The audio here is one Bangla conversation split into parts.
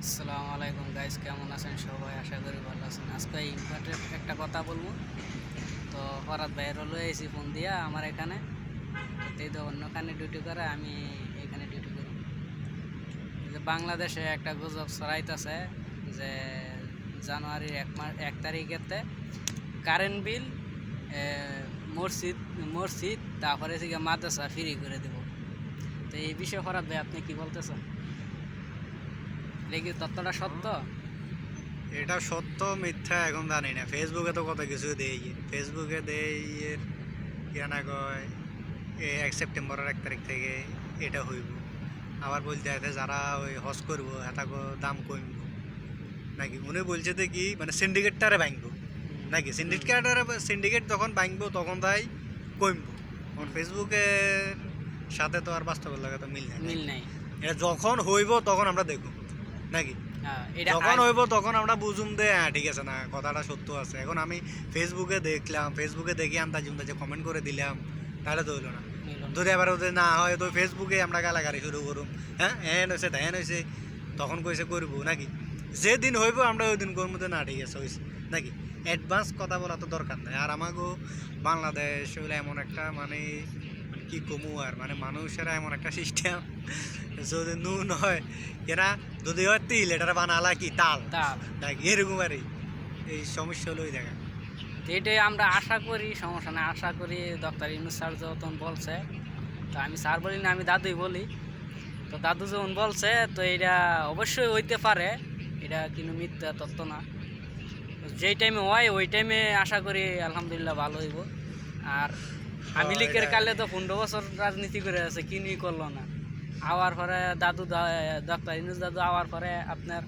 আসসালামু আলাইকুম গাইস, কেমন আছেন সবাই? আশা করি ভালো আছেন। আজকে ইম্পর্টেন্ট একটা কথা বলবো। তো ফরাদ ভাইয়ের লয়ে এসি ফোন দিয়া আমার এখানে, এই তো অন্যখানে ডিউটি করে, আমি এখানে ডিউটি করি। যে বাংলাদেশে একটা গুজব ছড়াইতেছে যে জানুয়ারির 1 তারিখেতে কারেন্ট বিল, মসজিদ মসজিদ তারপরে থেকে মাদ্রাসা ফ্রি করে দেব। তো এই বিষয়ে ফরাদ ভাই আপনি কি বলতেছেন? এটা কি তথ্যটা সত্য? এটা সত্য মিথ্যা এখন জানি না। ফেসবুকে তো কত কিছু দেই, ফেসবুকে দেই না কয় 1 সেপ্টেম্বরের 1 তারিখ থেকে এটা হইব। আবার বলতে আছে যারা ওই হজ করবো হেতাকে দাম কমব নাকি। উনি বলছে যে কি মানে সিন্ডিকেটটারে ভাঙবো নাকি, সিন্ডিকেট যখন ভাঙবো তখন তাই কমবো। এখন ফেসবুকের সাথে তো আর বাস্তবের লাগে তো মিল নাই। এটা যখন হইব তখন আমরা দেখব নাকি, যখন হইব তখন আমরা বুঝুম দে হ্যাঁ ঠিক আছে না, কথাটা সত্য আছে। এখন আমি ফেসবুকে দেখলাম, ফেসবুকে দেখি আন্দাজে কমেন্ট করে দিলাম, তাহলে তো হইলো না। যদি এবার ওদের না হয় তো ফেসবুকে আমরা গালাগালি শুরু করুম, হ্যাঁ হ্যান হয়েছে ধ্যান হয়েছে, তখন কইছে করবো নাকি। যেদিন হইব আমরা ওই দিন করবো, না ঠিক আছে হয়েছে নাকি। অ্যাডভান্স কথা বলা তো দরকার নাই। আর আমাকেও বাংলাদেশ হইলে এমন একটা মানে কি কমু আর মানে মানুষেরা এমন একটা সিস্টেম, যদি নুন হয় এরা, যদি হয় তিল এটার বানালা কি তাল নাকি, এরকম আর এই সমস্যা হলোই দেখা। এটাই আমরা আশা করি, সমস্যা নেই, আশা করি ডক্টর ইউনূস স্যার যখন বলছে, তো আমি স্যার বলি না, আমি দাদুই বলি। তো দাদু যখন বলছে তো এটা অবশ্যই হইতে পারে, এটা কিন্তু মিথ্যা তথ্য না। যেই টাইমে হয় ওই টাইমে আশা করি আলহামদুলিল্লাহ ভালো হইব। আর আমি লিখের কালে তো 15 বছর রাজনীতি করে আছে, কিনি করলো না। আওয়ার পরে ডক্টর ইউনূস দাদু আওয়ার পরে আপনার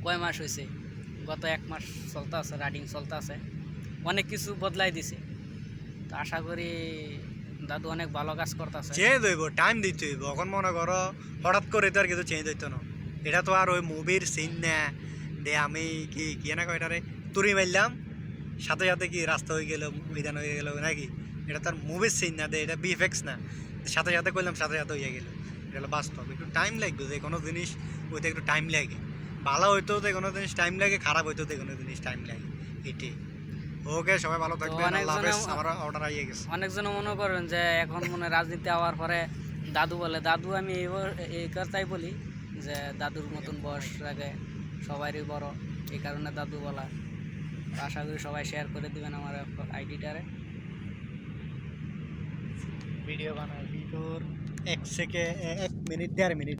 কয় মাস হয়েছে? গত 1 মাস চলতে আছে, রানিং চলতে আছে, অনেক কিছু বদলাই দিছে। তো আশা করি দাদু অনেক ভালো কাজ করতেছে। চেঞ্জ হইব, টাইম দিতে হইব। এখন মনে করো হঠাৎ করে তো আর কিছু চেঞ্জ হইতো না। এটা তো আর ওই মুভির সিন না দে আমি কি কি না কয়টারে তুড়ি মারলাম সাথে সাথে কি রাস্তা হয়ে গেল, বিধান হয়ে গেল নাকি। এটা তো আর মুভির সিন না দে, এটা বিএফএক্স না, সাথে সাথে করলাম সাথে সাথে হয়ে গেল। এটা হলো বাস্তব। একটু টাইম লাগবে, যে কোনো জিনিস ওইতে একটু টাইম লাগে। ভালো হইতেও যে কোনো জিনিস টাইম লাগে, খারাপ হইতেও যে কোনো জিনিস টাইম লাগে। এটাই। ওকে, সবাই ভালো থাকবেন, আল্লাহ হাফেজ। আমার অর্ডার আইয়ে গেছে। অনেকজন মনে করেন যে এখন মনে রাজনীতি হওয়ার পরে দাদু বলে, দাদু আমি এই কথাই বলি যে দাদুর মতন বয়স লাগে, সবারই বড়, এই কারণে দাদু বলা। আশা করি সবাই শেয়ার করে দিবেন আমার আইডিটারে। ভিডিও বানাই ভিডিওর 1 সেকেন্ড 1 মিনিট 1.5 মিনিট।